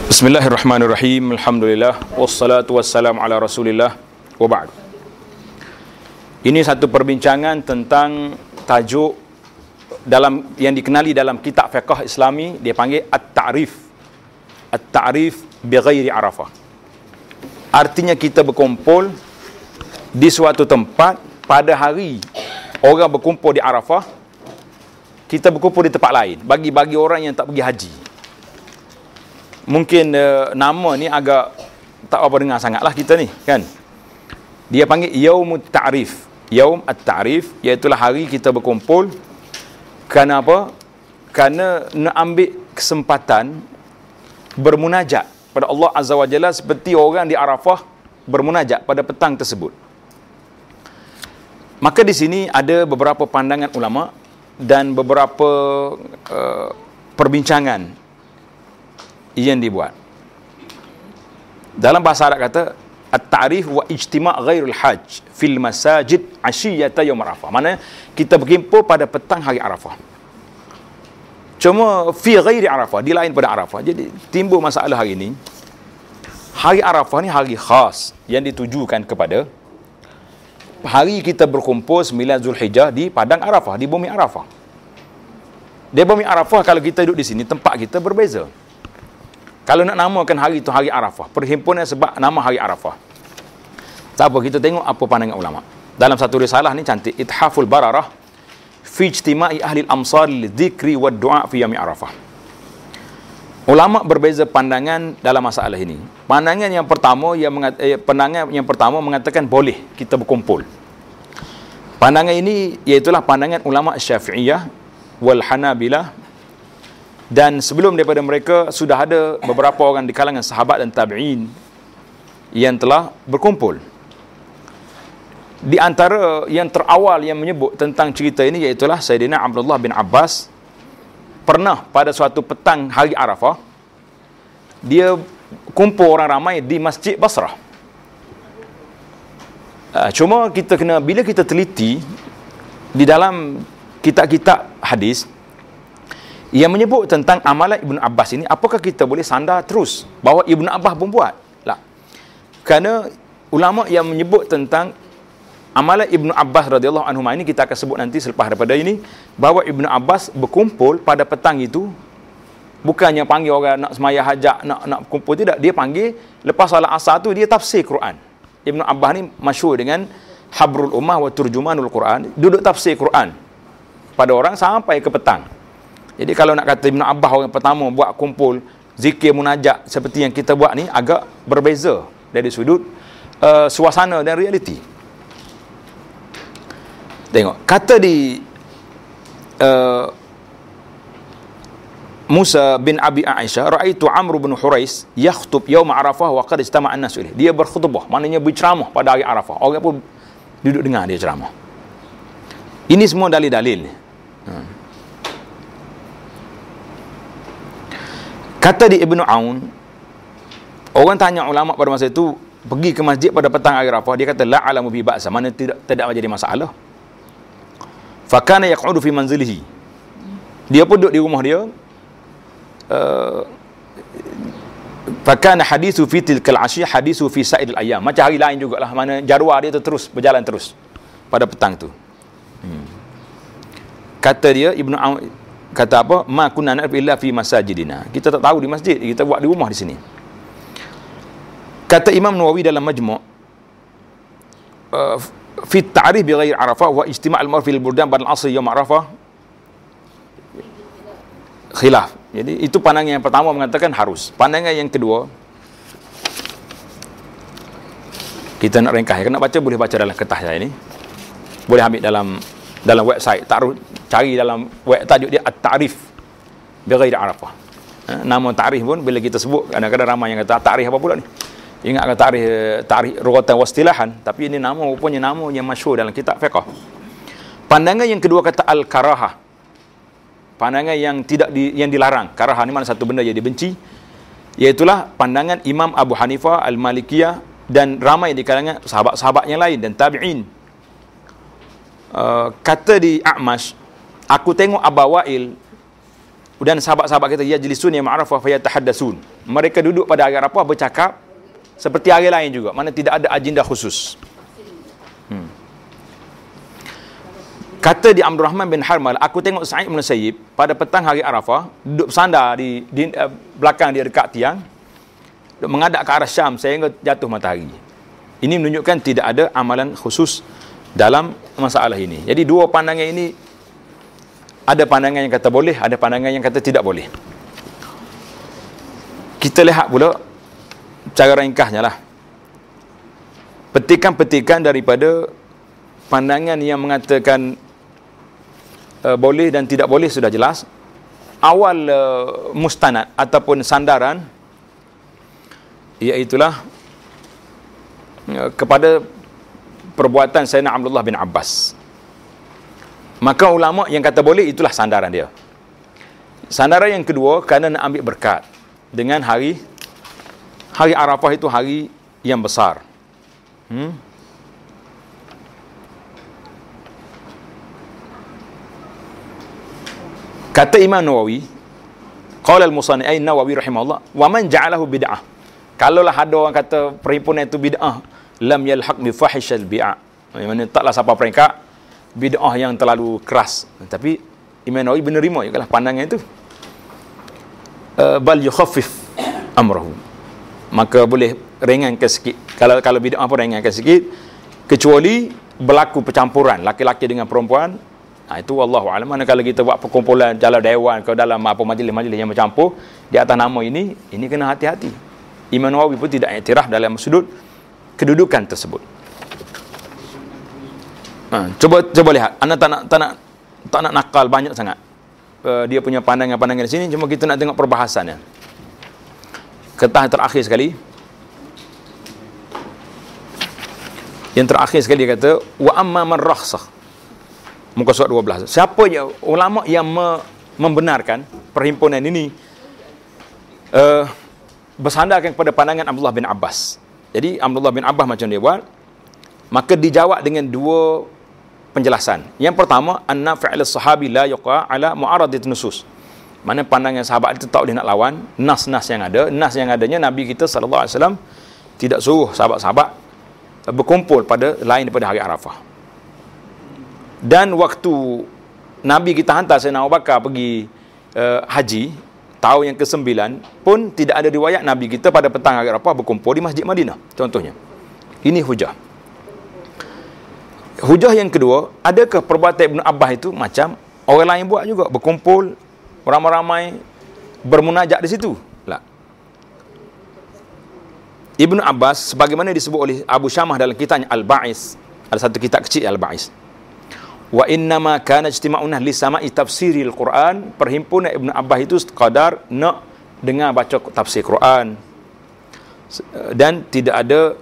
Bismillahirrahmanirrahim. Alhamdulillah wassalatu wassalamu ala Rasulillah wa ba'd. Ini satu perbincangan tentang tajuk yang dikenali dalam kitab fiqh Islami, dia panggil at-ta'rif. At-ta'rif bi ghairi Arafah. Artinya kita berkumpul di suatu tempat pada hari orang berkumpul di Arafah, kita berkumpul di tempat lain. Bagi orang yang tak pergi haji, mungkin nama ni agak tak apa dengar sangatlah kita ni, kan? Dia panggil Yaumut Ta'rif. Yaum At-Ta'rif, iaitulah hari kita berkumpul. Kerana apa? Kerana nak ambil kesempatan bermunajat pada Allah Azza wa Jalla seperti orang di Arafah bermunajat pada petang tersebut. Maka di sini ada beberapa pandangan ulama dan beberapa perbincangan yang dibuat. Dalam bahasa Arab kata at-ta'rif wa ijtima' ghairul hajj fil masajid ashiyata yaum Arafah. Maknanya kita berkumpul pada petang hari Arafah. Cuma fi ghairi Arafah, di lain pada Arafah. Jadi timbul masalah hari ini. Hari Arafah ni hari khas yang ditujukan kepada hari kita berkumpul 9 Zulhijjah di padang Arafah, di bumi Arafah. Di bumi Arafah, kalau kita duduk di sini, tempat kita berbeza. Kalau nak namakan hari itu hari Arafah, perhimpunan sebab nama hari Arafah. Tak apa, kita tengok apa pandangan ulama. Dalam satu risalah ni cantik, Ithaful Bararah fi ijtima'i ahli al-amsar lidhikri wa du'a fi yami Arafah. Ulama berbeza pandangan dalam masalah ini. Pandangan yang pertama mengatakan boleh kita berkumpul. Pandangan ini iaitulah pandangan ulama Syafi'iyah wal Hanabilah. Dan sebelum daripada mereka sudah ada beberapa orang di kalangan sahabat dan tabi'in yang telah berkumpul. Di antara yang terawal yang menyebut tentang cerita ini iaitulah Sayyidina Abdullah bin Abbas. Pernah pada suatu petang hari Arafah, dia kumpul orang ramai di Masjid Basrah. Cuma bila kita teliti di dalam kitab-kitab hadis yang menyebut tentang amalan Ibnu Abbas ini, apakah kita boleh sandar terus bahawa Ibnu Abbas pun buat? Tak. Kerana ulama yang menyebut tentang amalan Ibnu Abbas radhiyallahu anhu ini, kita akan sebut nanti selepas daripada ini, bahawa Ibnu Abbas berkumpul pada petang itu, bukannya panggil orang nak semaya hajat, nak kumpul, tidak. Dia panggil lepas salat asar tu dia tafsir Quran. Ibnu Abbas ni masyhur dengan Habrul Ummah wa Turjumanul Quran, duduk tafsir Quran pada orang sampai ke petang. Jadi kalau nak kata Ibnu Abbas orang pertama buat kumpul zikir munajat seperti yang kita buat ni, agak berbeza dari sudut suasana dan realiti. Tengok, kata di Musa bin Abi Aisyah, ra'aitu Amr bin Hurais yakhtub yaum Arafah wa qad istama'a an-nas ilaih. Dia berkhutbah, maknanya berceramah pada hari Arafah. Orang pun duduk dengar dia ceramah. Ini semua dalil-dalil. Kata di Ibnu Aun, orang tanya ulama pada masa itu, pergi ke masjid pada petang hari Arafah, dia kata la alamu bi ba'sa, mana tidak menjadi masalah. Fa kana yaq'udu fi manzilihi. Dia pun duduk di rumah dia. Fa kana hadithu fi tilkal asyi hadithu fi sa'idil ayyam. Macam hari lain jugalah, mana jadual dia tu terus berjalan terus pada petang tu. Kata dia Ibnu Aun, kata apa? Ma kunna na'rif illa fi masajidina. Kita tak tahu di masjid, kita buat di rumah di sini. Kata Imam Nawawi dalam Majmu' fi ta'rif bi ghairi Arafah wa ijtima' al-mar fil buldan ba'da al-'asr yaum Arafah khilaf. Jadi itu pandangan yang pertama mengatakan harus. Pandangan yang kedua, kita nak ringkas, nak baca boleh baca dalam kertas saya ni. Boleh ambil dalam website, cari dalam web, tajuk dia at-ta'rif bi ghairi Arafah. Nama ta'rif pun bila kita sebut, kadang-kadang ramai yang kata ta'rif apa pula ni. Ingat kata ta'rif rughatan wastilahan, tapi ini nama rupanya nama yang masyhur dalam kitab fiqh. Pandangan yang kedua kata al-karahah. Pandangan yang yang dilarang. Karahah ni mana satu benda yang dibenci. Iaitulah pandangan Imam Abu Hanifah Al-Malikiyah dan ramai di kalangan sahabat-sahabat yang lain dan tabi'in. Kata di A'mash, aku tengok Aba Wa'il Dan sahabat-sahabat kita yajlisun ya ma'arafah fayatahaddatsun. Mereka duduk pada hari Arafah bercakap seperti hari lain juga, mana tidak ada agenda khusus. Kata di Abdul Rahman bin Harmal, aku tengok Sa'id bin Musayyib pada petang hari Arafah duduk bersandar di belakang dia dekat tiang, menghadap ke arah Syam sehingga jatuh matahari. Ini menunjukkan tidak ada amalan khusus dalam masalah ini. Jadi dua pandangan ini, ada pandangan yang kata boleh, ada pandangan yang kata tidak boleh. Kita lihat pula cara ringkasnya lah. Petikan-petikan daripada pandangan yang mengatakan boleh dan tidak boleh sudah jelas. Awal mustanad ataupun sandaran iaitulah kepada perbuatan Sayyidina Abdullah bin Abbas. Maka ulama yang kata boleh, itulah sandaran dia. Sandaran yang kedua, kerana nak ambil berkat dengan hari Arafah itu hari yang besar. Kata Imam Nawawi, qala al-Musanni Nawawi rahimahullah, wa man ja'alahu bid'ah. Kalaulah ada orang kata perhimpunan itu bid'ah, lam yalhaq bi fahishal bi'ah. Maksudnya taklah siapa peringkat bid'ah yang terlalu keras. Tapi Imam Nawawi menerima juga lah pandangan itu. Bal yukhaffif amrahu. Maka boleh ringankan sikit. Kalau bid'ah pun ringankan sikit, kecuali berlaku percampuran laki-laki dengan perempuan. Itu wallahu a'lam. Kalau kita buat perkumpulan dalam dewan ke dalam apa majlis-majlis yang bercampur di atas nama ini kena hati-hati. Imam Nawawi pun tidak iktiraf dalam sudut kedudukan tersebut. Coba lihat. Anda tak nak nakal banyak sangat dia punya pandangan-pandangan di sini, cuma kita nak tengok perbahasannya. Ketah terakhir sekali. Yang terakhir sekali dia kata, wa amma man rakhsah. Muka surat 12. Siapa je ulama yang membenarkan perhimpunan ini bersandarkan kepada pandangan Abdullah bin Abbas. Jadi Abdullah bin Abbas macam dia buat, maka dijawab dengan dua penjelasan. Yang pertama, anna fi'l as-sahabi la yaqa ala mu'aradat nusus. Mana pandangan sahabat itu tak boleh nak lawan nas-nas yang ada. Nas yang adanya Nabi kita sallallahu alaihi wasallam tidak suruh sahabat-sahabat berkumpul pada lain daripada hari Arafah. Dan waktu Nabi kita hantar Sayyidina Abu Bakar pergi haji tahun yang ke-9 pun tidak ada riwayat Nabi kita pada petang hari Arafah berkumpul di Masjid Madinah, contohnya. Ini hujah. Hujah yang kedua, adakah perbuatan Ibn Abbas itu macam orang lain buat juga, berkumpul ramai-ramai bermunajat di situ? Tak. Ibn Abbas sebagaimana disebut oleh Abu Syamah dalam kitabnya Al-Ba'is, ada satu kitab kecil Al-Ba'is. Wa innama kana ijtima'una li sama'i tafsiril Quran. Perhimpunan Ibn Abbas itu sekadar nak dengar baca tafsir Quran. Dan tidak ada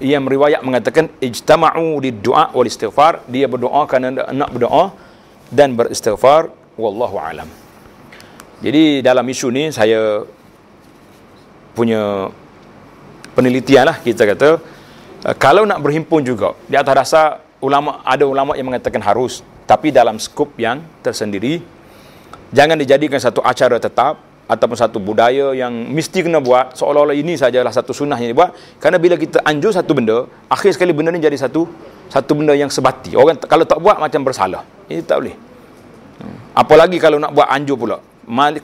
yang riwayat mengatakan ijtama'u lid-du'a wal istighfar. Dia berdoa kerana nak berdoa dan beristighfar. Wallahu alam. Jadi dalam isu ni saya punya penelitian lah, kita kata kalau nak berhimpun juga di atas dasar ada ulama yang mengatakan harus, tapi dalam skop yang tersendiri. Jangan dijadikan satu acara tetap ataupun satu budaya yang mesti kena buat seolah-olah ini sajalah satu sunnah yang dibuat. Kerana bila kita anjur satu benda, akhir sekali benda ni jadi satu benda yang sebati. Orang kalau tak buat macam bersalah. Ini tak boleh. Apalagi kalau nak buat anjur pula.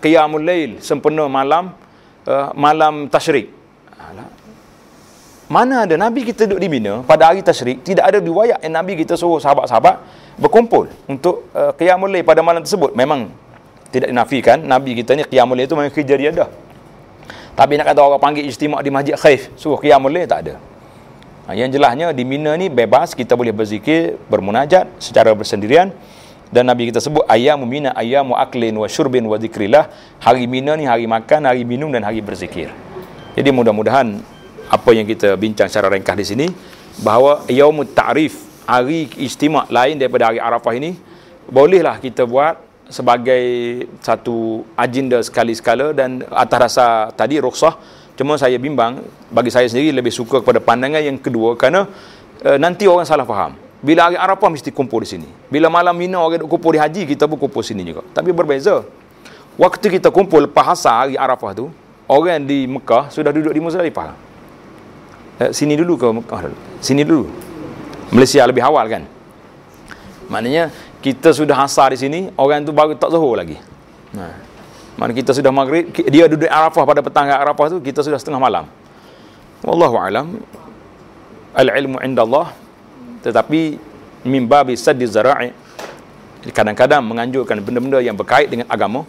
Qiyamul lail, sempena malam tasyrik. Mana ada Nabi kita duduk di Mina pada hari tasyrik, tidak ada riwayat yang Nabi kita suruh sahabat-sahabat berkumpul untuk qiyamul lail pada malam tersebut. Memang tidak dinafikan Nabi kita ni qiyamul lail itu memang kerja dia dah. Tapi nak kata orang panggil ijtima' di Masjid Khaif suruh qiyamul lail, tak ada. Yang jelasnya di Mina ni bebas, kita boleh berzikir, bermunajat secara bersendirian. Dan Nabi kita sebut ayyamu Mina ayyamu aklin wa syurbin wa zikrillah. Hari Mina ni hari makan, hari minum dan hari berzikir. Jadi mudah-mudahan apa yang kita bincang secara ringkas di sini, bahawa yaumut ta'rif, hari ijtima' lain daripada hari Arafah ini, bolehlah kita buat sebagai satu agenda sekali-sekala dan atas dasar tadi rukhsah. Cuma saya bimbang, bagi saya sendiri lebih suka kepada pandangan yang kedua, kerana nanti orang salah faham. Bila hari Arafah mesti kumpul di sini, bila malam Mina orang kumpul di haji, kita pun kumpul sini juga. Tapi berbeza. Waktu kita kumpul lepas asar hari Arafah tu, orang di Mekah sudah duduk di Muzdalifah. Sini dulu ke Mekah dulu? Sini dulu. Malaysia lebih awal kan? Maknanya kita sudah asar di sini, orang tu baru tak zuhur lagi. Mana kita sudah maghrib, dia duduk Arafah pada petang Arafah tu, kita sudah setengah malam. Wallahu alam. Al-ilmu indallah. Tetapi min babi saddi zara'i, kadang-kadang menganjurkan benda-benda yang berkait dengan agama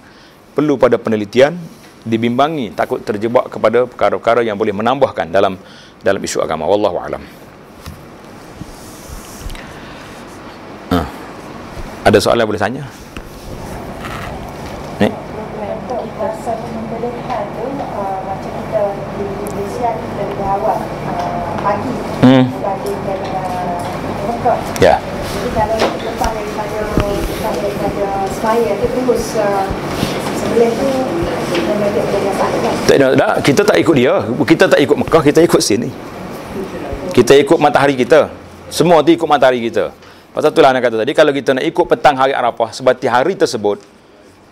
perlu pada penelitian, dibimbangi, takut terjebak kepada perkara-perkara yang boleh menambahkan dalam isu agama. Wallahu alam. Ada soalan boleh tanya? Ni. Kita membolehkan tu macam kita di Malaysia kita lebih awal pagi dibandingkan Mekah. Ya. Jadi kalau kita lepas daripada semaya tu terus sebelah tu tak, kita tak ikut dia. Kita tak ikut Mekah, kita ikut sini. Kita ikut matahari kita. Semua tu ikut matahari kita. Pasal itulah anak kata tadi, kalau kita nak ikut petang hari Arafah, sebab hari tersebut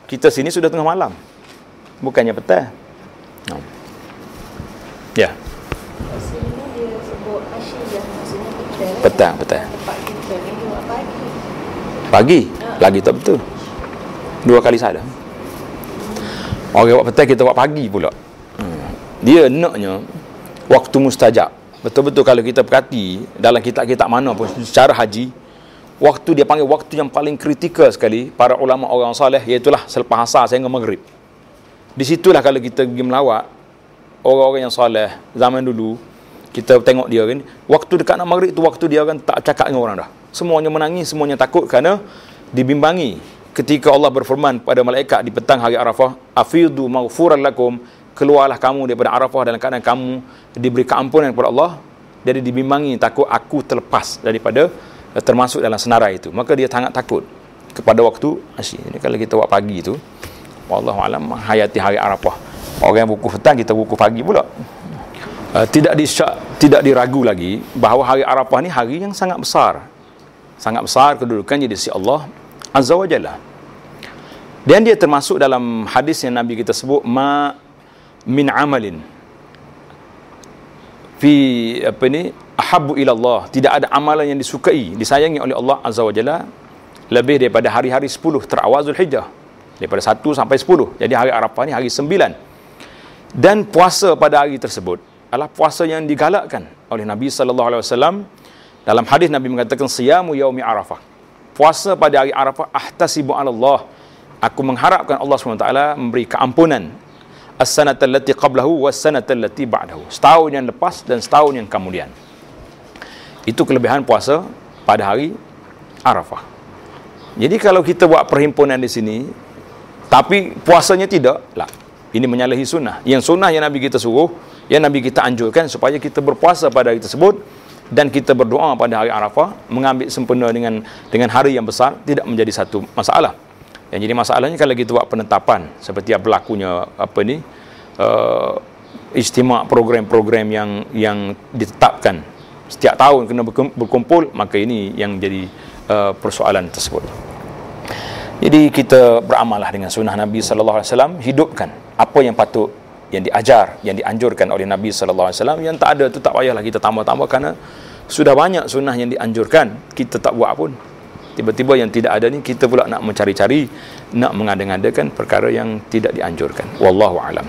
kita sini sudah tengah malam, bukannya petang. Ya. Sini dia sebut asyiyah, maksudnya kita Petang. tempat kita ni buat pagi. Pagi? Lagi tak betul. 2 kali salah. Orang buat petang, kita buat pagi pula. Dia naknya waktu mustajab. Betul-betul kalau kita perhati dalam kitab-kitab mana pun secara haji, waktu dia panggil waktu yang paling kritikal sekali para ulama orang saleh, iaitulah selepas asar sehingga maghrib. Di situlah kalau kita pergi melawat orang-orang yang saleh zaman dulu, kita tengok dia kan, waktu dekat nak maghrib tu waktu dia kan tak cakap dengan orang dah. Semuanya menangis, semuanya takut kerana dibimbangi ketika Allah berfirman pada malaikat di petang hari Arafah, afidu maghfuran lakum, keluarlah kamu daripada Arafah dalam keadaan kamu diberi keampunan kepada Allah. Jadi dibimbangi, takut aku terlepas daripada termasuk dalam senarai itu. Maka dia sangat takut kepada waktu asyik. Ini kalau kita buat pagi tu, wallahu alam, hayati hari Arafah. Orang yang wukuf petang, kita wukuf pagi pula. Tidak diragu lagi bahawa hari Arafah ni hari yang sangat besar. Sangat besar kedudukannya di sisi Allah Azza wa Jalla. Dan dia termasuk dalam hadis yang Nabi kita sebut, ma min amalin fi ahabbu ila Allah, tidak ada amalan yang disukai, disayangi oleh Allah Azza wa Jalla lebih daripada hari-hari 10 terawal Zulhijjah, daripada 1 sampai 10. Jadi hari Arafah ni hari 9. Dan puasa pada hari tersebut adalah puasa yang digalakkan oleh Nabi sallallahu alaihi wasallam. Dalam hadis Nabi mengatakan, siyamu yaumi Arafah, puasa pada hari Arafah, ahtasibu 'ala Allah, aku mengharapkan Allah SWT memberi keampunan as-sanatal lati qablahu was-sanatal lati ba'dahu, setahun yang lepas dan setahun yang kemudian. Itu kelebihan puasa pada hari Arafah. Jadi kalau kita buat perhimpunan di sini tapi puasanya tidak, lah, ini menyalahi sunnah. Yang sunnah yang Nabi kita suruh, yang Nabi kita anjurkan supaya kita berpuasa pada hari tersebut dan kita berdoa pada hari Arafah, mengambil sempena dengan hari yang besar, tidak menjadi satu masalah. Yang jadi masalahnya kalau kita buat penetapan seperti yang berlakunya ijtima' program-program yang ditetapkan setiap tahun kena berkumpul, maka ini yang jadi persoalan tersebut. Jadi kita beramallah dengan sunnah Nabi sallallahu alaihi wasallam, hidupkan apa yang patut, yang diajar, yang dianjurkan oleh Nabi sallallahu alaihi wasallam. Yang tak ada tu tak payahlah kita tambah-tambah, kerana sudah banyak sunnah yang dianjurkan, kita tak buat pun. Tiba-tiba yang tidak ada ni kita pula nak mencari-cari, nak mengada-ngadakan perkara yang tidak dianjurkan. Wallahu alam.